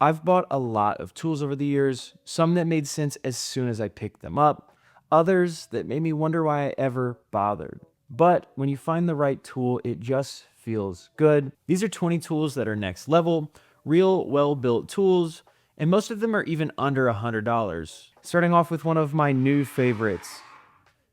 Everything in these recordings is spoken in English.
I've bought a lot of tools over the years, some that made sense as soon as I picked them up, others that made me wonder why I ever bothered. But when you find the right tool, it just feels good. These are 20 tools that are next level, real well-built tools, and most of them are even under $100. Starting off with one of my new favorites.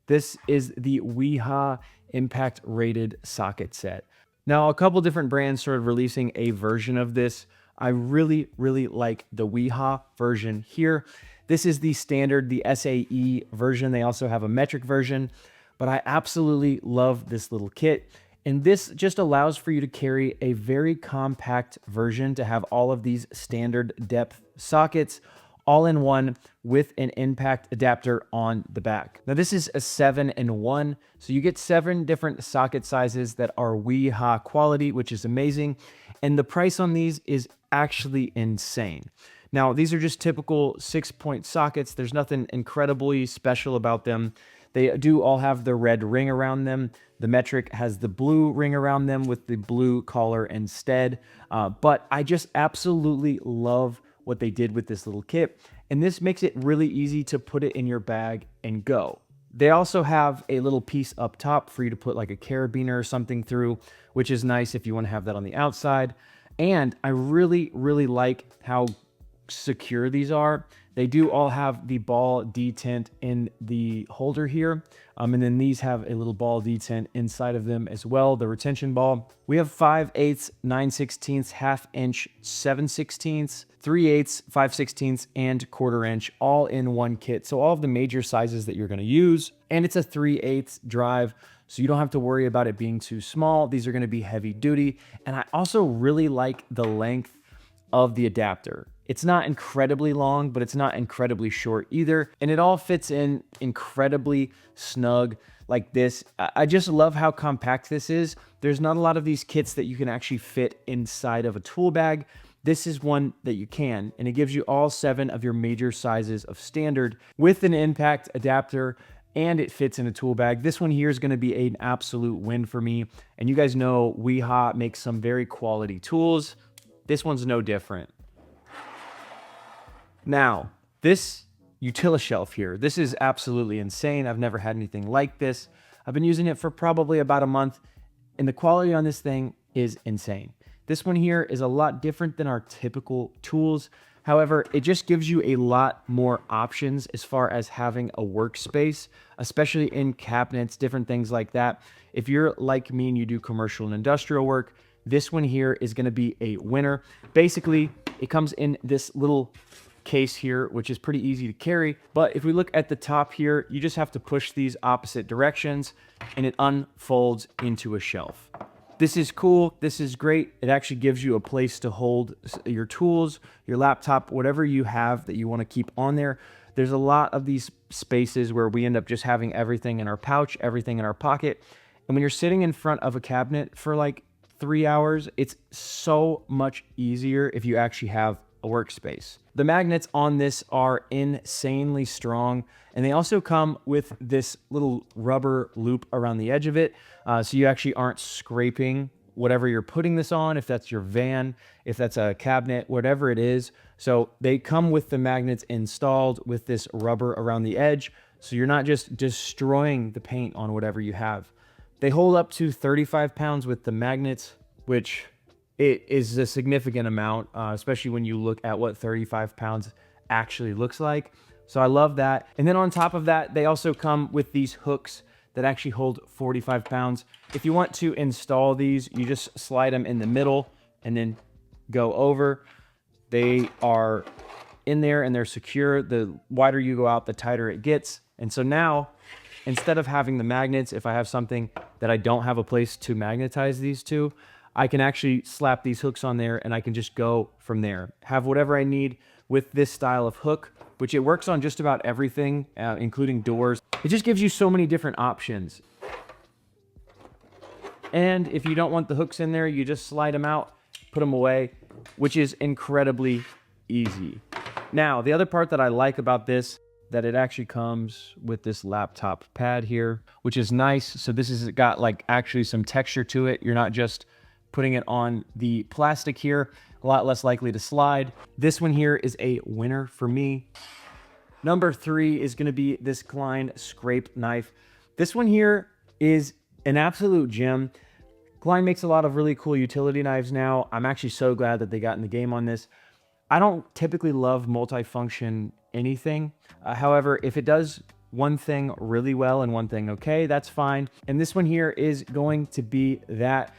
This is the Wiha Impact Rated Socket Set. Now, a couple different brands started releasing a version of this. I really like the Wiha version here. This is the standard, the SAE version. They also have a metric version, but I absolutely love this little kit. And this just allows for you to carry a very compact version to have all of these standard depth sockets all in one with an impact adapter on the back. Now this is a 7-in-1, so you get 7 different socket sizes that are Wiha quality, which is amazing. And the price on these is actually insane. Now these are just typical 6-point sockets. There's nothing incredibly special about them. They do all have the red ring around them. The metric has the blue ring around them with the blue collar instead. But I just absolutely love what they did with this little kit. And this makes it really easy to put it in your bag and go. They also have a little piece up top for you to put like a carabiner or something through, which is nice if you want to have that on the outside. And I really like how secure these are. They do all have the ball detent in the holder here. And then these have a little ball detent inside of them as well, the retention ball. We have 5/8, 9/16, 1/2 inch, 7/16, 3/8, 5/16, and 1/4 inch all in one kit. So all of the major sizes that you're gonna use. And it's a 3/8 drive, so you don't have to worry about it being too small. These are gonna be heavy duty. And I also really like the length of the adapter. It's not incredibly long, but it's not incredibly short either. And it all fits in incredibly snug like this. I just love how compact this is. There's not a lot of these kits that you can actually fit inside of a tool bag. This is one that you can, and it gives you all 7 of your major sizes of standard with an impact adapter, and it fits in a tool bag. This one here is gonna be an absolute win for me. And you guys know Wiha makes some very quality tools. This one's no different. Now, this Utilishelf here, this is absolutely insane. I've never had anything like this. I've been using it for probably about a month, and the quality on this thing is insane. This one here is a lot different than our typical tools. However, it just gives you a lot more options as far as having a workspace, especially in cabinets, different things like that. If you're like me and you do commercial and industrial work, this one here is gonna be a winner. Basically, it comes in this little case here, which is pretty easy to carry. But if we look at the top here, you just have to push these opposite directions and it unfolds into a shelf. This is cool. This is great. It actually gives you a place to hold your tools, your laptop, whatever you have that you want to keep on there. There's a lot of these spaces where we end up just having everything in our pouch, everything in our pocket. And when you're sitting in front of a cabinet for like 3 hours, it's so much easier if you actually have a workspace. The magnets on this are insanely strong, and they also come with this little rubber loop around the edge of it, so you actually aren't scraping whatever you're putting this on, if that's your van, if that's a cabinet, whatever it is. So they come with the magnets installed with this rubber around the edge, so you're not just destroying the paint on whatever you have. They hold up to 35 pounds with the magnets, which it is a significant amount, especially when you look at what 35 pounds actually looks like. So I love that. And then on top of that, they also come with these hooks that actually hold 45 pounds. If you want to install these, you just slide them in the middle and then go over. They are in there and they're secure. The wider you go out, the tighter it gets. And so now, instead of having the magnets, if I have something that I don't have a place to magnetize these to, I can actually slap these hooks on there and I can just go from there. Have whatever I need with this style of hook, which it works on just about everything, including doors. It just gives you so many different options. And if you don't want the hooks in there, you just slide them out, put them away, which is incredibly easy. Now, the other part that I like about this, that it actually comes with this laptop pad here, which is nice. So this has got like actually some texture to it. You're not just putting it on the plastic here, a lot less likely to slide. This one here is a winner for me. Number 3 is going to be this Klein scrape knife. This one here is an absolute gem. Klein makes a lot of really cool utility knives now. I'm actually so glad that they got in the game on this. I don't typically love multifunction anything. However, if it does one thing really well and one thing okay, that's fine. And this one here is going to be that.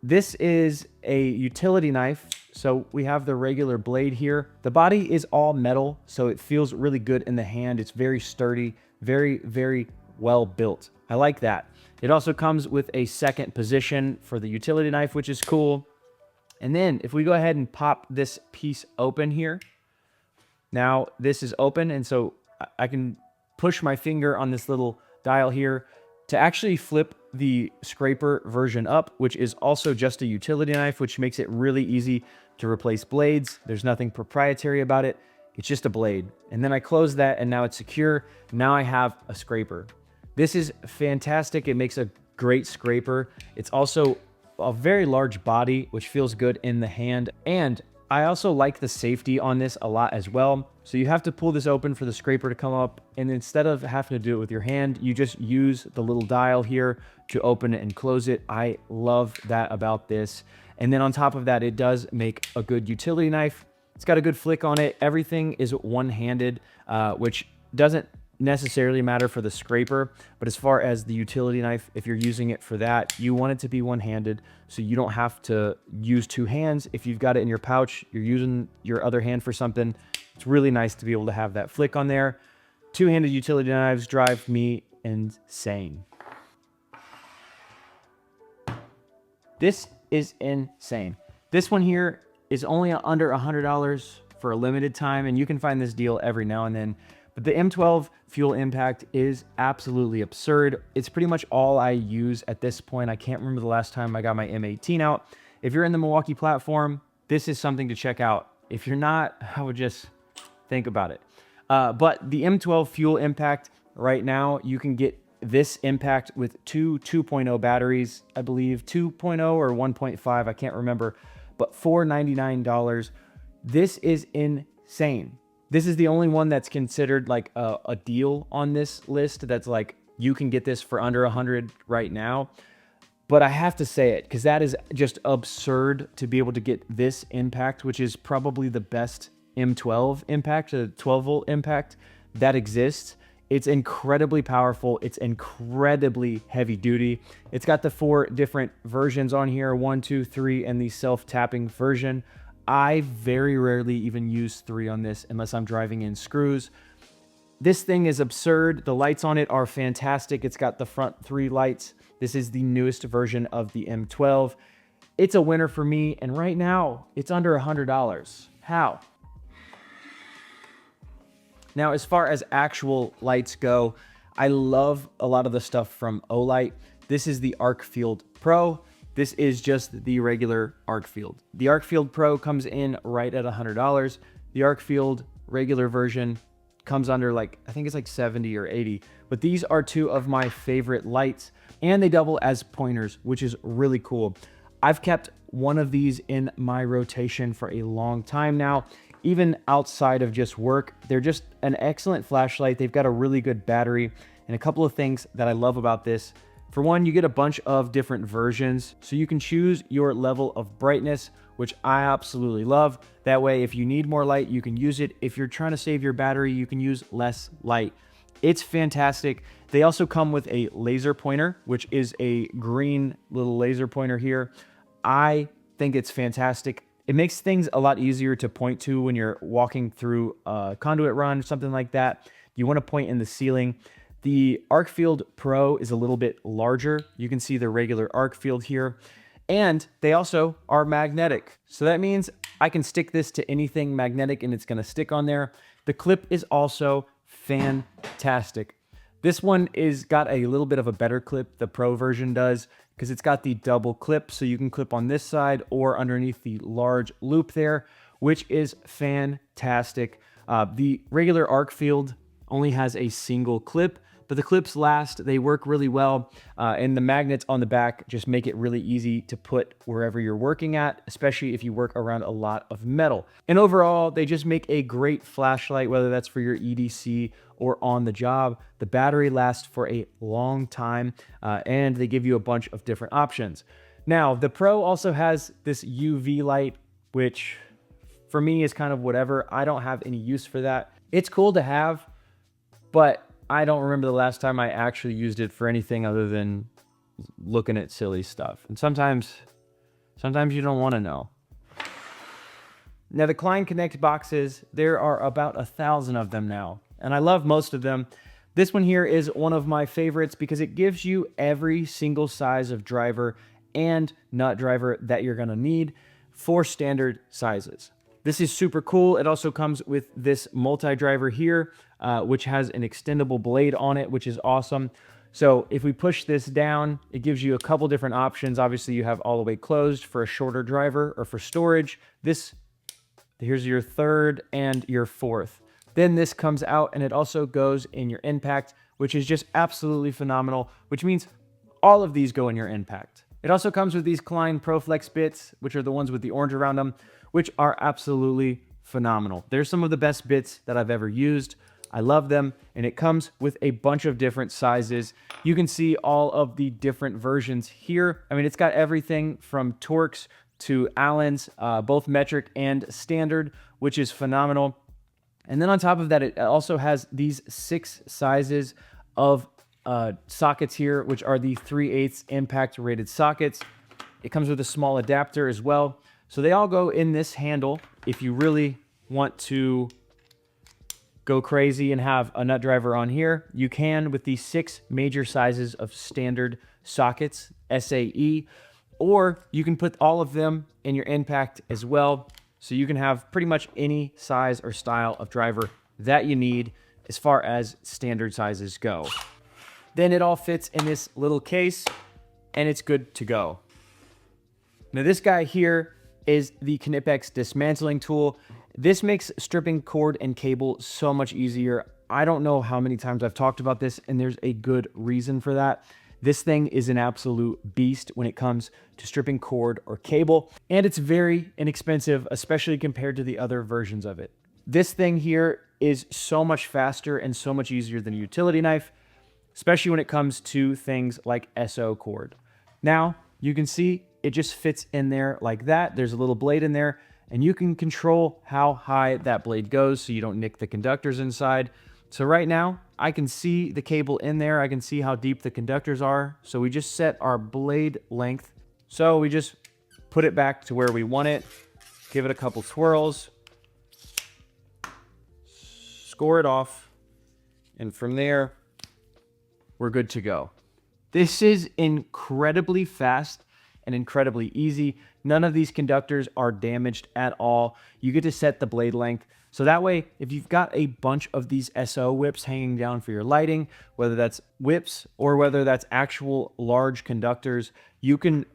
This is a utility knife. So we have the regular blade here. The body is all metal, so it feels really good in the hand. It's very sturdy, very, very well built. I like that. It also comes with a second position for the utility knife, which is cool. And then if we go ahead and pop this piece open here, now this is open, and so I can push my finger on this little dial here to actually flip the scraper version up, which is also just a utility knife, which makes it really easy to replace blades. There's nothing proprietary about it. It's just a blade. And then I close that, and now it's secure. Now I have a scraper. This is fantastic. It makes a great scraper. It's also a very large body, which feels good in the hand. And I also like the safety on this a lot as well. So you have to pull this open for the scraper to come up. And instead of having to do it with your hand, you just use the little dial here to open it and close it. I love that about this. And then on top of that, it does make a good utility knife. It's got a good flick on it. Everything is one-handed, which doesn't necessarily matter for the scraper, but as far as the utility knife, if you're using it for that, you want it to be one-handed, so you don't have to use two hands. If you've got it in your pouch, you're using your other hand for something, it's really nice to be able to have that flick on there. Two-handed utility knives drive me insane. This is insane. This one here is only under $100 for a limited time, and you can find this deal every now and then. But the M12 fuel impact is absolutely absurd. It's pretty much all I use at this point. I can't remember the last time I got my M18 out. If you're in the Milwaukee platform, this is something to check out. If you're not, I would just think about it. But the M12 fuel impact right now, you can get this impact with two 2.0 batteries, I believe 2.0 or 1.5, I can't remember, but $499. This is insane. This is the only one that's considered like a deal on this list. That's like, you can get this for under 100 right now. But I have to say it, because that is just absurd to be able to get this impact, which is probably the best M12 impact, a 12 volt impact that exists. It's incredibly powerful. It's incredibly heavy duty. It's got the 4 different versions on here, 1, 2, 3, and the self-tapping version. I very rarely even use 3 on this unless I'm driving in screws. This thing is absurd. The lights on it are fantastic. It's got the front 3 lights. This is the newest version of the M12. It's a winner for me, and right now it's under $100. How? Now, as far as actual lights go, I love a lot of the stuff from Olight. This is the Arc Field Pro. This is just the regular Arc Field. The Arc Field Pro comes in right at $100. The Arc Field regular version comes under like, I think it's like 70 or 80. But these are 2 of my favorite lights, and they double as pointers, which is really cool. I've kept one of these in my rotation for a long time now. Even outside of just work, they're just an excellent flashlight. They've got a really good battery, and a couple of things that I love about this. For one, you get a bunch of different versions, so you can choose your level of brightness, which I absolutely love. That way, if you need more light, you can use it. If you're trying to save your battery, you can use less light. It's fantastic. They also come with a laser pointer, which is a green little laser pointer here. I think it's fantastic. It makes things a lot easier to point to when you're walking through a conduit run or something like that. You want to point in the ceiling. The Arc Field Pro is a little bit larger. You can see the regular Arc Field here. And they also are magnetic. So that means I can stick this to anything magnetic and it's going to stick on there. The clip is also fantastic. This one is got a little bit of a better clip, the Pro version does, because it's got the double clip, so you can clip on this side or underneath the large loop there, which is fantastic. The regular Arc Field only has a single clip. but the clips last, they work really well, and the magnets on the back just make it really easy to put wherever you're working at, especially if you work around a lot of metal. And overall, they just make a great flashlight, whether that's for your EDC or on the job. The battery lasts for a long time, and they give you a bunch of different options. Now, the Pro also has this UV light, which for me is kind of whatever. I don't have any use for that. It's cool to have, but I don't remember the last time I actually used it for anything other than looking at silly stuff. And sometimes you don't want to know. Now, the Klein Connect boxes, there are about 1,000 of them now, and I love most of them. This one here is one of my favorites because it gives you every single size of driver and nut driver that you're gonna need for standard sizes. This is super cool. It also comes with this multi-driver here, which has an extendable blade on it, which is awesome. So if we push this down, it gives you a couple different options. Obviously, you have all the way closed for a shorter driver or for storage. Here's your third and your fourth. Then this comes out and it also goes in your impact, which is just absolutely phenomenal, which means all of these go in your impact. It also comes with these Klein ProFlex bits, which are the ones with the orange around them, which are absolutely phenomenal. They're some of the best bits that I've ever used. I love them, and it comes with a bunch of different sizes. You can see all of the different versions here. I mean, it's got everything from Torx to Allens, both metric and standard, which is phenomenal. And then on top of that, it also has these 6 sizes of sockets here, which are the 3/8 impact rated sockets. It comes with a small adapter as well. So they all go in this handle. If you really want to go crazy and have a nut driver on here, you can with these 6 major sizes of standard sockets, SAE, or you can put all of them in your impact as well. So you can have pretty much any size or style of driver that you need as far as standard sizes go. Then it all fits in this little case and it's good to go. Now this guy here is the Knipex dismantling tool. This makes stripping cord and cable so much easier. I don't know how many times I've talked about this, and there's a good reason for that. This thing is an absolute beast when it comes to stripping cord or cable, and it's very inexpensive, especially compared to the other versions of it. This thing here is so much faster and so much easier than a utility knife, especially when it comes to things like SO cord. Now, you can see it just fits in there like that. There's a little blade in there, and you can control how high that blade goes so you don't nick the conductors inside. So right now, I can see the cable in there. I can see how deep the conductors are. So we just set our blade length. So we just put it back to where we want it, give it a couple swirls, score it off, and from there, we're good to go. This is incredibly fast and incredibly easy. None of these conductors are damaged at all. You get to set the blade length. So that way, if you've got a bunch of these SO whips hanging down for your lighting, whether that's whips or whether that's actual large conductors, you can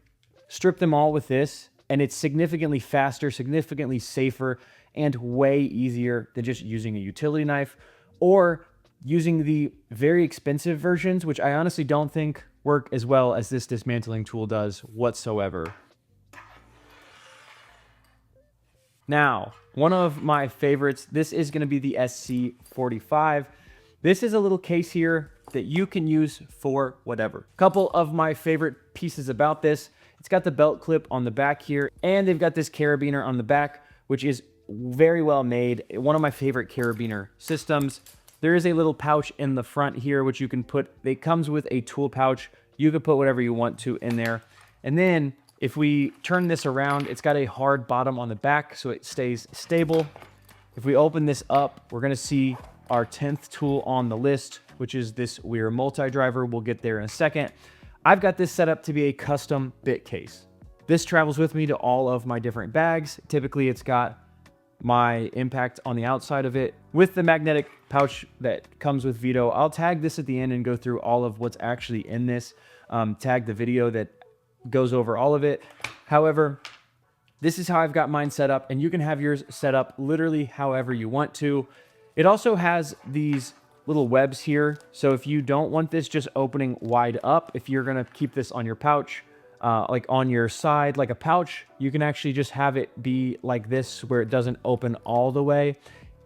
strip them all with this, and it's significantly faster, significantly safer, and way easier than just using a utility knife or using the very expensive versions, which I honestly don't think work as well as this dismantling tool does whatsoever. Now, one of my favorites, this is going to be the SC45. This is a little case here that you can use for whatever. A couple of my favorite pieces about this, it's got the belt clip on the back here, and they've got this carabiner on the back, which is very well made. One of my favorite carabiner systems. There is a little pouch in the front here, which you can put, it comes with a tool pouch. You can put whatever you want to in there. And then if we turn this around, it's got a hard bottom on the back, so it stays stable. If we open this up, we're gonna see our 10th tool on the list, which is this Wera multi-driver. We'll get there in a second. I've got this set up to be a custom bit case. This travels with me to all of my different bags. Typically, it's got my impact on the outside of it with the magnetic pouch that comes with Veto. I'll tag this at the end and go through all of what's actually in this, tag the video that goes over all of it. However, this is how I've got mine set up, and you can have yours set up literally however you want to. It also has these little webs here. So if you don't want this just opening wide up, if you're gonna keep this on your pouch, like on your side, like a pouch, you can actually just have it be like this where it doesn't open all the way.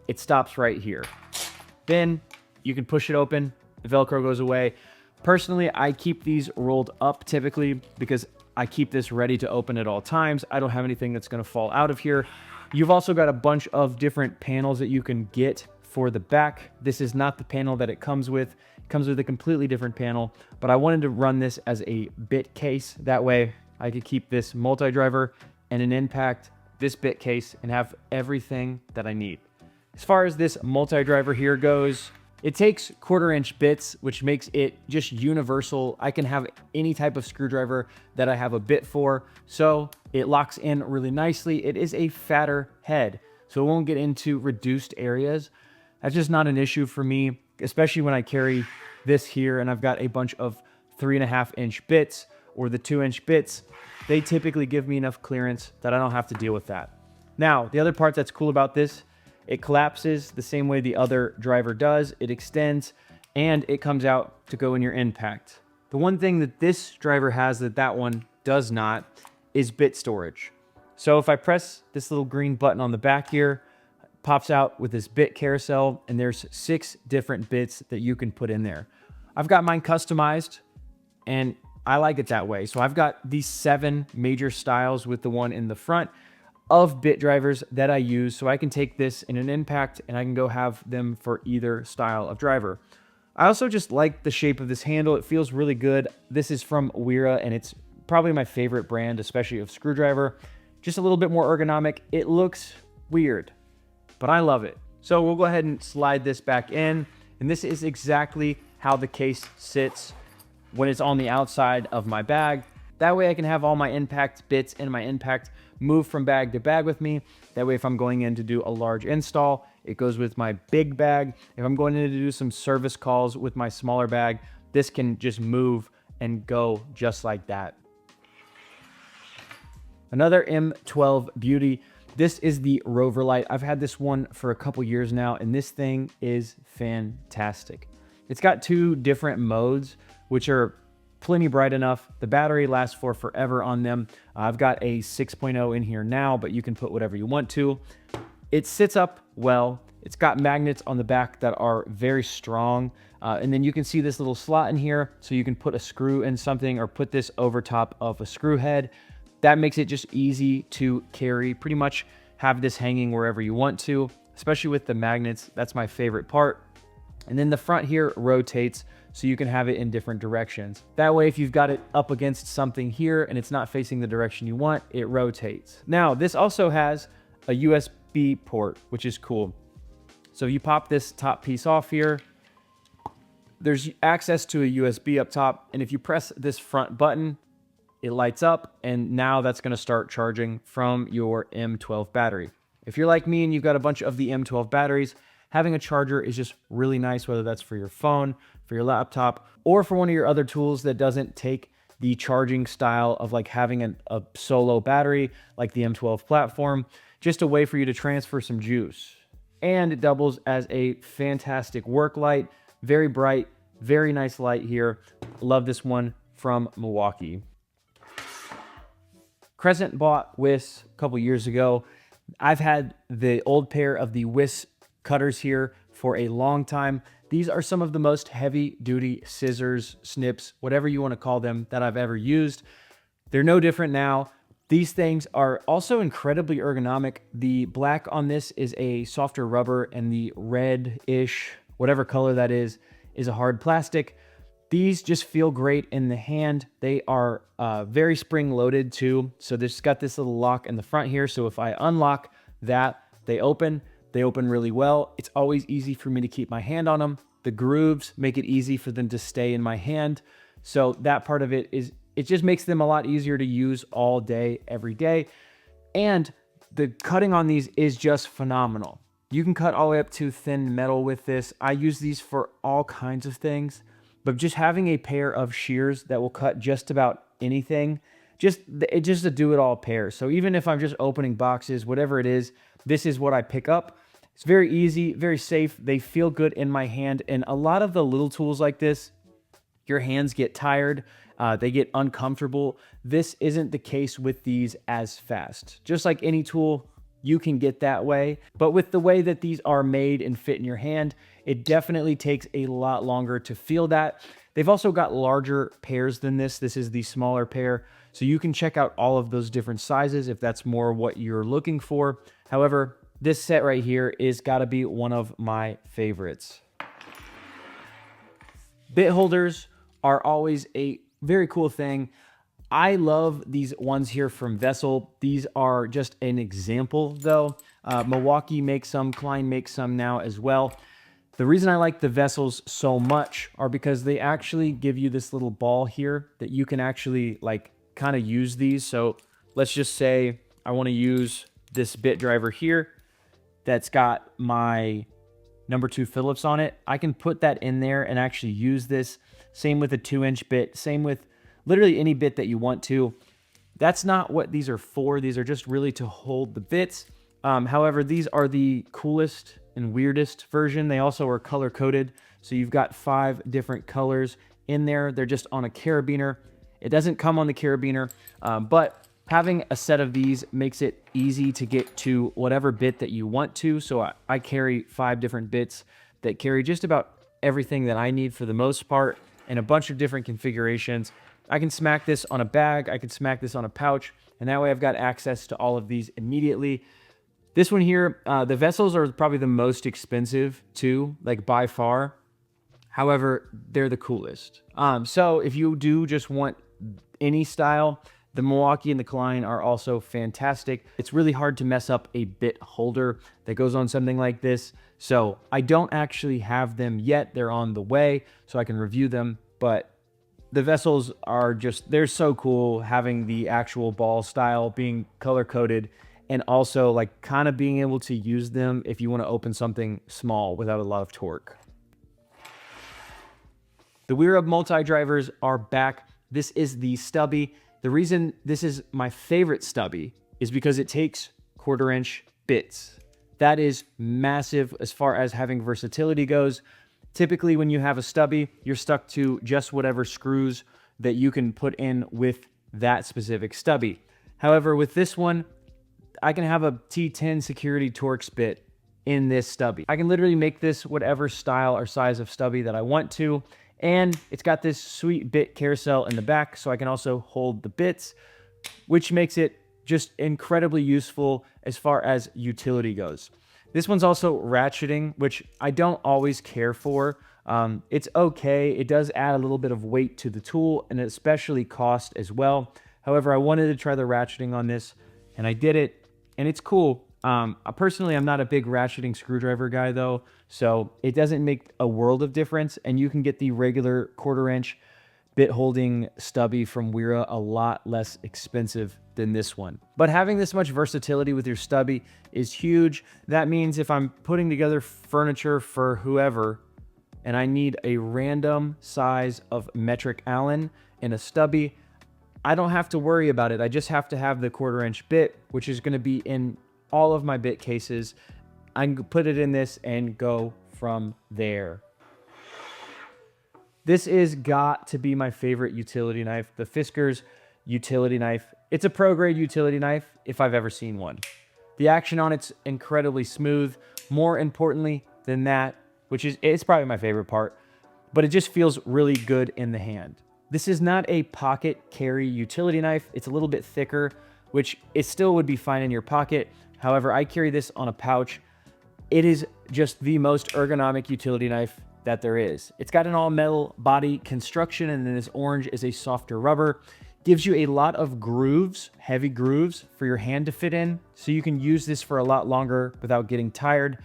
It stops right here. Then you can push it open, the Velcro goes away. Personally, I keep these rolled up typically because I keep this ready to open at all times. I don't have anything that's gonna fall out of here. You've also got a bunch of different panels that you can get for the back. This is not the panel that it comes with. It comes with a completely different panel, but I wanted to run this as a bit case. That way I could keep this multi-driver and an impact, this bit case, and have everything that I need. As far as this multi-driver here goes, it takes 1/4-inch bits, which makes it just universal. I can have any type of screwdriver that I have a bit for, so it locks in really nicely. It is a fatter head, so it won't get into reduced areas. That's just not an issue for me, especially when I carry this here and I've got a bunch of 3.5-inch bits or the 2-inch bits. They typically give me enough clearance that I don't have to deal with that. Now, the other part that's cool about this, it collapses the same way the other driver does. It extends and it comes out to go in your impact. The one thing that this driver has that that one does not is bit storage. So if I press this little green button on the back here, it pops out with this bit carousel, and there's 6 different bits that you can put in there. I've got mine customized and I like it that way. So I've got these 7 major styles with the one in the front of bit drivers that I use, so I can take this in an impact and I can go have them for either style of driver. I also just like the shape of this handle. It feels really good. This is from Wera and it's probably my favorite brand, especially of screwdriver. Just a little bit more ergonomic. It looks weird, but I love it. So we'll go ahead and slide this back in, and this is exactly how the case sits when it's on the outside of my bag. That way I can have all my impact bits and my impact move from bag to bag with me. That way if I'm going in to do a large install, it goes with my big bag. If I'm going in to do some service calls with my smaller bag, this can just move and go just like that. Another M12 beauty. This is the Rover Light. I've had this one for a couple years now, and this thing is fantastic. It's got 2 different modes, which are plenty bright enough. The battery lasts for forever on them. I've got a 6.0 in here now, but you can put whatever you want to. It sits up well. It's got magnets on the back that are very strong. And then you can see this little slot in here, so you can put a screw in something or put this over top of a screw head. That makes it just easy to carry. Pretty much have this hanging wherever you want to, especially with the magnets. That's my favorite part. And then the front here rotates, so you can have it in different directions. That way, if you've got it up against something here and it's not facing the direction you want, it rotates. Now, this also has a USB port, which is cool. So you pop this top piece off here, there's access to a USB up top, and if you press this front button, it lights up, and now that's gonna start charging from your M12 battery. If you're like me and you've got a bunch of the M12 batteries, having a charger is just really nice, whether that's for your phone, for your laptop, or for one of your other tools that doesn't take the charging style of like having a solo battery like the M12 platform. Just a way for you to transfer some juice. And it doubles as a fantastic work light. Very bright, very nice light here. Love this one from Milwaukee. Crescent bought Wiha a couple years ago. I've had the old pair of the Wiha cutters here for a long time. These are some of the most heavy duty scissors, snips, whatever you want to call them, that I've ever used. They're no different now. These things are also incredibly ergonomic. The black on this is a softer rubber, and the red-ish, whatever color that is a hard plastic. These just feel great in the hand. They are very spring-loaded too. So this got this little lock in the front here. So if I unlock that, they open really well. It's always easy for me to keep my hand on them. The grooves make it easy for them to stay in my hand. So that part of it is, it just makes them a lot easier to use all day, every day. And the cutting on these is just phenomenal. You can cut all the way up to thin metal with this. I use these for all kinds of things, but just having a pair of shears that will cut just about anything, it's just a do-it-all pair. So even if I'm just opening boxes, whatever it is, this is what I pick up. It's very easy, very safe. They feel good in my hand. And a lot of the little tools like this, your hands get tired, they get uncomfortable. This isn't the case with these as fast. Just like any tool, you can get that way. But with the way that these are made and fit in your hand, it definitely takes a lot longer to feel that. They've also got larger pairs than this. This is the smaller pair. So you can check out all of those different sizes if that's more what you're looking for. However, this set right here is gotta be one of my favorites. Bit holders are always a very cool thing. I love these ones here from Vessel. These are just an example though. Milwaukee makes some, Klein makes some now as well. The reason I like the Vessels so much are because they actually give you this little ball here that you can actually like kind of use these. So let's just say I want to use this bit driver here that's got my number 2 Phillips on it. I can put that in there and actually use this. Same with a 2-inch bit, same with literally any bit that you want to. That's not what these are for. These are just really to hold the bits. However, these are the coolest and weirdest version. They also are color coded. So you've got 5 different colors in there. They're just on a carabiner. It doesn't come on the carabiner, but having a set of these makes it easy to get to whatever bit that you want to. So I carry 5 different bits that carry just about everything that I need for the most part in a bunch of different configurations. I can smack this on a bag, I can smack this on a pouch, and that way I've got access to all of these immediately. This one here, the Vessels are probably the most expensive too, like by far. However, they're the coolest. So if you do just want any style, the Milwaukee and the Klein are also fantastic. It's really hard to mess up a bit holder that goes on something like this. So I don't actually have them yet. They're on the way, so I can review them. But the Vessels are just, they're so cool, having the actual ball style, being color coded, and also like kind of being able to use them if you want to open something small without a lot of torque. The Wera multi-drivers are back. This is the stubby. The reason this is my favorite stubby is because it takes 1/4-inch bits. That is massive as far as having versatility goes. Typically, when you have a stubby, you're stuck to just whatever screws that you can put in with that specific stubby. However, with this one, I can have a T10 security Torx bit in this stubby. I can literally make this whatever style or size of stubby that I want to. And it's got this sweet bit carousel in the back, so I can also hold the bits, which makes it just incredibly useful as far as utility goes. This one's also ratcheting, which I don't always care for. It's okay. It does add a little bit of weight to the tool, and especially cost as well. However, I wanted to try the ratcheting on this, and I did it, and it's cool. Personally, I'm not a big ratcheting screwdriver guy though, so it doesn't make a world of difference, and you can get the regular 1/4-inch bit holding stubby from Wera a lot less expensive than this one. But having this much versatility with your stubby is huge. That means if I'm putting together furniture for whoever and I need a random size of metric Allen in a stubby, I don't have to worry about it. I just have to have the 1/4-inch bit, which is going to be in all of my bit cases. I can put it in this and go from there. This is got to be my favorite utility knife, the Fiskars utility knife. It's a pro grade utility knife if I've ever seen one. The action on it's incredibly smooth. More importantly than that, it's probably my favorite part, but it just feels really good in the hand. This is not a pocket carry utility knife. It's a little bit thicker, which it still would be fine in your pocket. However, I carry this on a pouch. It is just the most ergonomic utility knife that there is. It's got an all metal body construction, and then this orange is a softer rubber. Gives you a lot of grooves, heavy grooves for your hand to fit in, so you can use this for a lot longer without getting tired.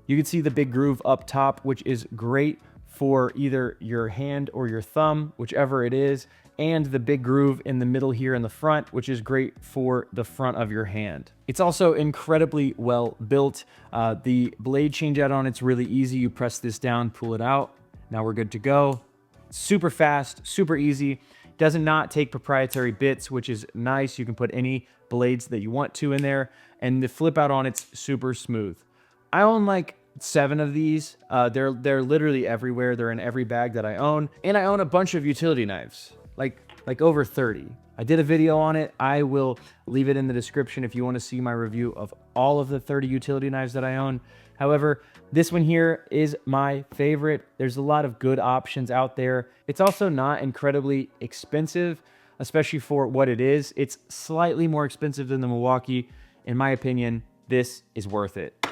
You can see the big groove up top, which is great for either your hand or your thumb, whichever it is, and the big groove in the middle here in the front, which is great for the front of your hand. It's also incredibly well built. The blade change out on it's really easy. You press this down, pull it out. Now we're good to go. Super fast, super easy. Does not take proprietary bits, which is nice. You can put any blades that you want to in there, and the flip out on it's super smooth. I own like 7 of these. They're literally everywhere. They're in every bag that I own. And I own a bunch of utility knives, like over 30. I did a video on it. I will leave it in the description if you want to see my review of all of the 30 utility knives that I own. However, this one here is my favorite. There's a lot of good options out there. It's also not incredibly expensive, especially for what it is. It's slightly more expensive than the Milwaukee. In my opinion, this is worth it.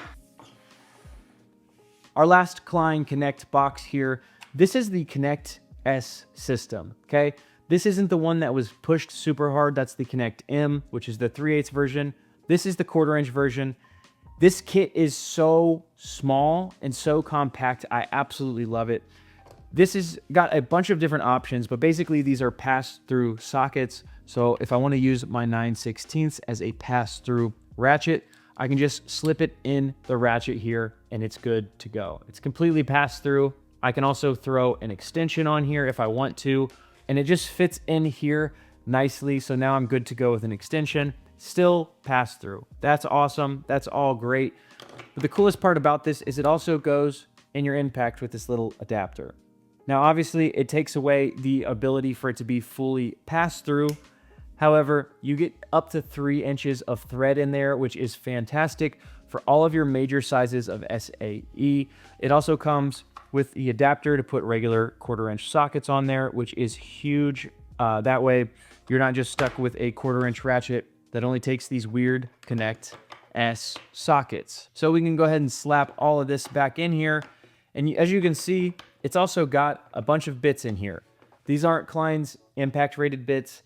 Our last Klein Connect box here. This is the Connect S system, okay? This isn't the one that was pushed super hard. That's the Connect M, which is the 3/8 version. This is the 1/4 inch version. This kit is so small and so compact. I absolutely love it. This has got a bunch of different options, but basically these are pass-through sockets. So if I want to use my 9/16 as a pass-through ratchet, I can just slip it in the ratchet here and it's good to go. It's completely pass-through. I can also throw an extension on here if I want to, and it just fits in here nicely. So now I'm good to go with an extension. Still pass through. That's awesome. That's all great. But the coolest part about this is it also goes in your impact with this little adapter. Now, obviously, it takes away the ability for it to be fully pass through. However, you get up to 3 inches of thread in there, which is fantastic for all of your major sizes of SAE. It also comes with the adapter to put regular 1/4 inch sockets on there, which is huge. That way, you're not just stuck with a 1/4 inch ratchet that only takes these weird Connect S sockets. So we can go ahead and slap all of this back in here. And as you can see, it's also got a bunch of bits in here. These aren't Klein's impact rated bits.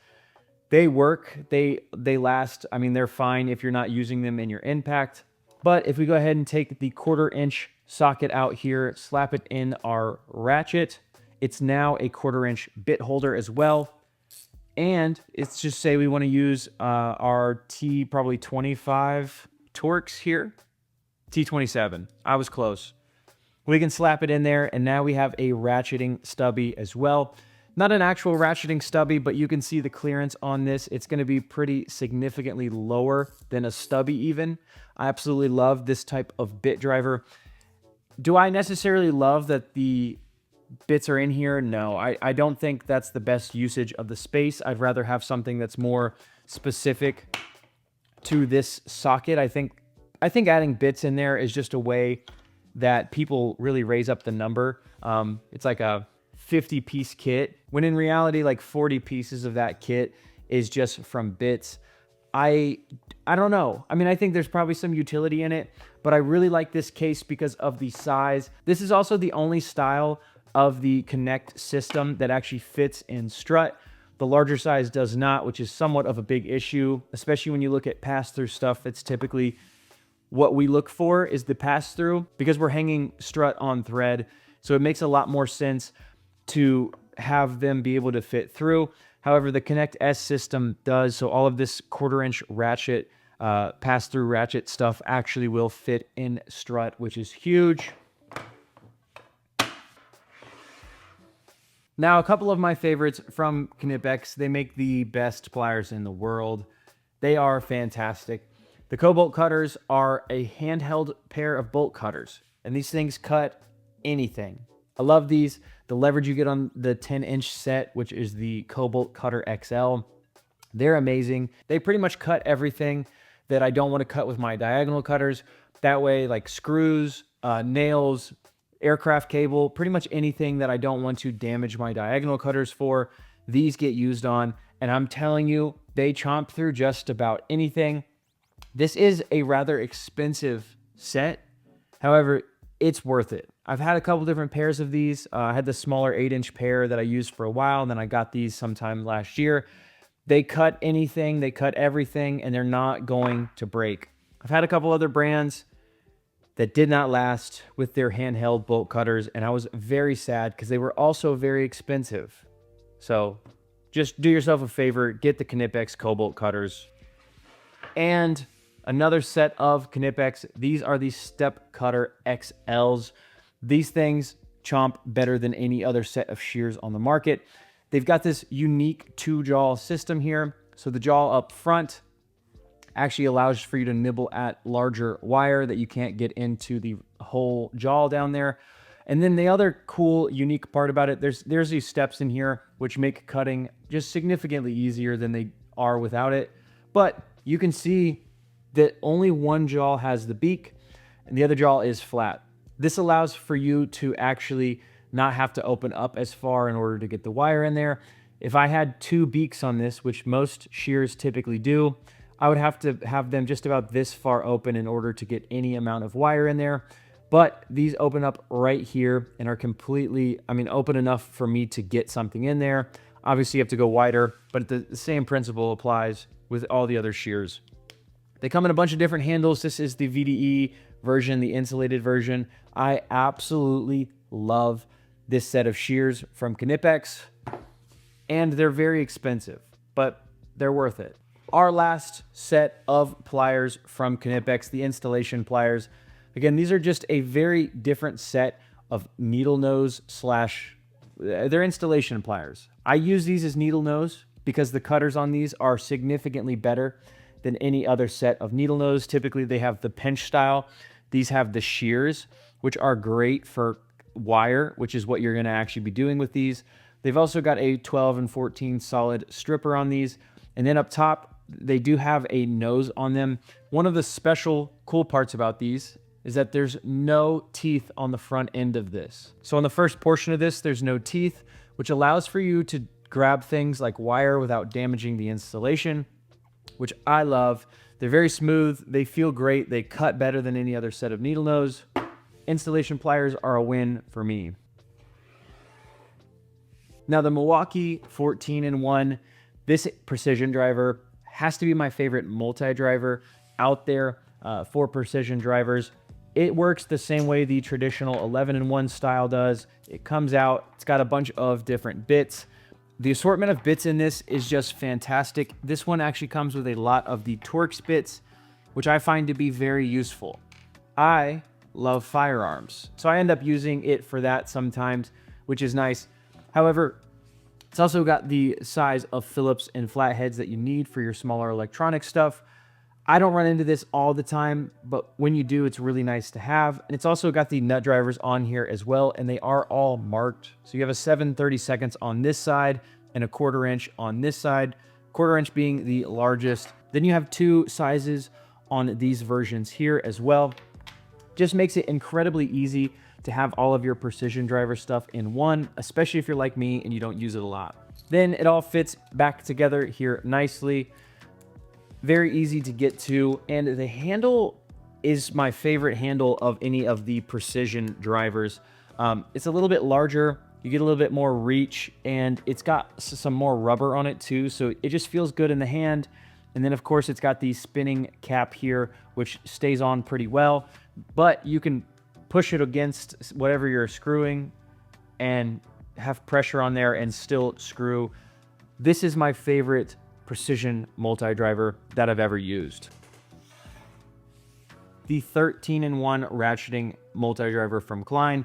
They work, they last. I mean, they're fine if you're not using them in your impact. But if we go ahead and take the 1/4 inch socket out here, slap it in our ratchet, it's now a 1/4 inch bit holder as well. And it's just say we want to use our probably 25 Torx here. T27, I was close. We can slap it in there, and now we have a ratcheting stubby as well. Not an actual ratcheting stubby, but you can see the clearance on this. It's going to be pretty significantly lower than a stubby even. I absolutely love this type of bit driver. Do I necessarily love that the bits are in here? No, I don't think that's the best usage of the space. I'd rather have something that's more specific to this socket. I think adding bits in there is just a way that people really raise up the number. It's like a 50-piece kit, when in reality, like 40 pieces of that kit is just from bits. I don't know. I mean, I think there's probably some utility in it, but I really like this case because of the size. This is also the only style of the Connect system that actually fits in strut. The larger size does not, which is somewhat of a big issue, especially when you look at pass-through stuff. It's typically what we look for is the pass-through because we're hanging strut on thread. So it makes a lot more sense to have them be able to fit through. However, the Connect S system does, so all of this 1/4 inch ratchet, pass-through ratchet stuff actually will fit in strut, which is huge. Now, a couple of my favorites from Knipex. They make the best pliers in the world. They are fantastic. The Cobalt cutters are a handheld pair of bolt cutters, and these things cut anything. I love these. The leverage you get on the 10-inch set, which is the Cobalt Cutter XL, they're amazing. They pretty much cut everything that I don't want to cut with my diagonal cutters. That way, like screws, nails, aircraft cable, pretty much anything that I don't want to damage my diagonal cutters for, these get used on. And I'm telling you, they chomp through just about anything. This is a rather expensive set. However, it's worth it. I've had a couple different pairs of these. I had the smaller 8-inch pair that I used for a while, and then I got these sometime last year. They cut anything, they cut everything, and they're not going to break. I've had a couple other brands that did not last with their handheld bolt cutters, and I was very sad because they were also very expensive. So just do yourself a favor, get the Knipex Cobalt cutters. And another set of Knipex, these are the Step Cutter XLs. These things chomp better than any other set of shears on the market. They've got this unique 2-jaw system here. So the jaw up front actually allows for you to nibble at larger wire that you can't get into the whole jaw down there. And then the other cool, unique part about it, there's these steps in here which make cutting just significantly easier than they are without it. But you can see that only one jaw has the beak and the other jaw is flat. This allows for you to actually not have to open up as far in order to get the wire in there. If I had two beaks on this, which most shears typically do, I would have to have them just about this far open in order to get any amount of wire in there. But these open up right here and are completely, open enough for me to get something in there. Obviously you have to go wider, but the same principle applies with all the other shears. They come in a bunch of different handles. This is the VDE version, the insulated version. I absolutely love this set of shears from Knipex, and they're very expensive, but they're worth it. Our last set of pliers from Knipex, the installation pliers. Again, these are just a very different set of needle nose they're installation pliers. I use these as needle nose because the cutters on these are significantly better than any other set of needle nose. Typically they have the pinch style. These have the shears, which are great for wire, which is what you're going to actually be doing with these. They've also got a 12 and 14 solid stripper on these. And then up top, they do have a nose on them. One of the special cool parts about these is that there's no teeth on the front end of this. So on the first portion of this, there's no teeth, which allows for you to grab things like wire without damaging the installation, which I love. They're very smooth. They feel great. They cut better than any other set of needle nose. Installation pliers are a win for me. Now the Milwaukee 14-in-1, this precision driver has to be my favorite multi-driver out there for precision drivers. It works the same way the traditional 11-in-1 style does. It comes out, it's got a bunch of different bits. The assortment of bits in this is just fantastic. This one actually comes with a lot of the Torx bits, which I find to be very useful. I love firearms, so I end up using it for that sometimes, which is nice. However, it's also got the size of Phillips and flatheads that you need for your smaller electronic stuff. I don't run into this all the time, but when you do, it's really nice to have. And it's also got the nut drivers on here as well, and they are all marked. So you have a 7/32 on this side and a 1/4 inch on this side, 1/4 inch being the largest. Then you have two sizes on these versions here as well. Just makes it incredibly easy to have all of your precision driver stuff in one, especially if you're like me and you don't use it a lot. Then it all fits back together here nicely. Very easy to get to, and the handle is my favorite handle of any of the precision drivers. It's a little bit larger, you get a little bit more reach, and it's got some more rubber on it too, so it just feels good in the hand. And then of course it's got the spinning cap here, which stays on pretty well, but you can push it against whatever you're screwing and have pressure on there and still screw. This is my favorite precision multi-driver that I've ever used. The 13-in-1 ratcheting multi-driver from Klein.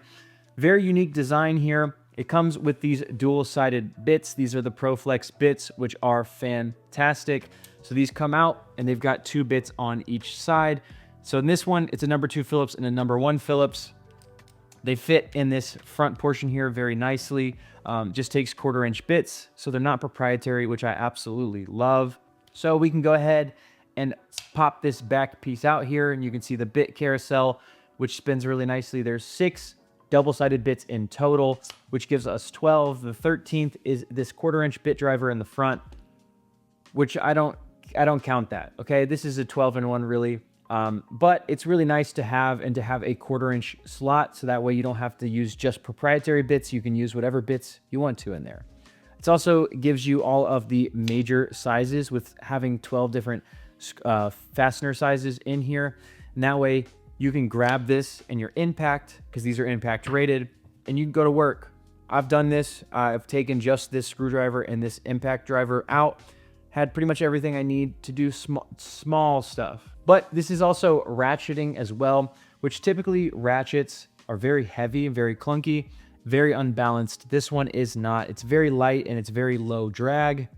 Very unique design here. It comes with these dual-sided bits. These are the ProFlex bits, which are fantastic. So these come out and they've got two bits on each side. So in this one, it's a number 2 Phillips and a number 1 Phillips. They fit in this front portion here very nicely. Just takes 1/4 inch bits, so they're not proprietary, which I absolutely love. So we can go ahead and pop this back piece out here, and you can see the bit carousel, which spins really nicely. There's 6 double-sided bits in total, which gives us 12. The 13th is this 1/4 inch bit driver in the front, which I don't count that. Okay, this is a 12-in-1 really. But it's really nice to have, and to have a 1/4 inch slot, so that way you don't have to use just proprietary bits. You can use whatever bits you want to in there. It also gives you all of the major sizes with having 12 different fastener sizes in here. And that way you can grab this and your impact, because these are impact rated, and you can go to work. I've done this. I've taken just this screwdriver and this impact driver out. Had pretty much everything I need to do small stuff. But this is also ratcheting as well, which typically ratchets are very heavy and very clunky, very unbalanced. This one is not. It's very light and it's very low drag.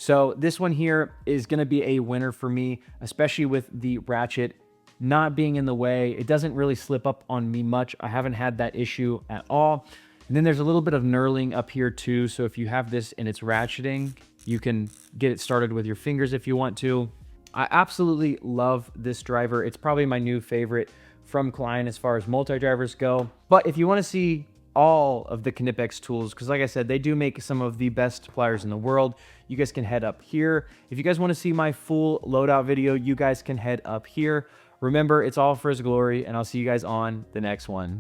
So this one here is going to be a winner for me, especially with the ratchet not being in the way. It doesn't really slip up on me much. I haven't had that issue at all. And then there's a little bit of knurling up here too. So if you have this and it's ratcheting, you can get it started with your fingers if you want to. I absolutely love this driver. It's probably my new favorite from Klein as far as multi-drivers go. But if you want to see all of the Knipex tools, because like I said, they do make some of the best pliers in the world, you guys can head up here. If you guys want to see my full loadout video, you guys can head up here. Remember, it's all for his glory, and I'll see you guys on the next one.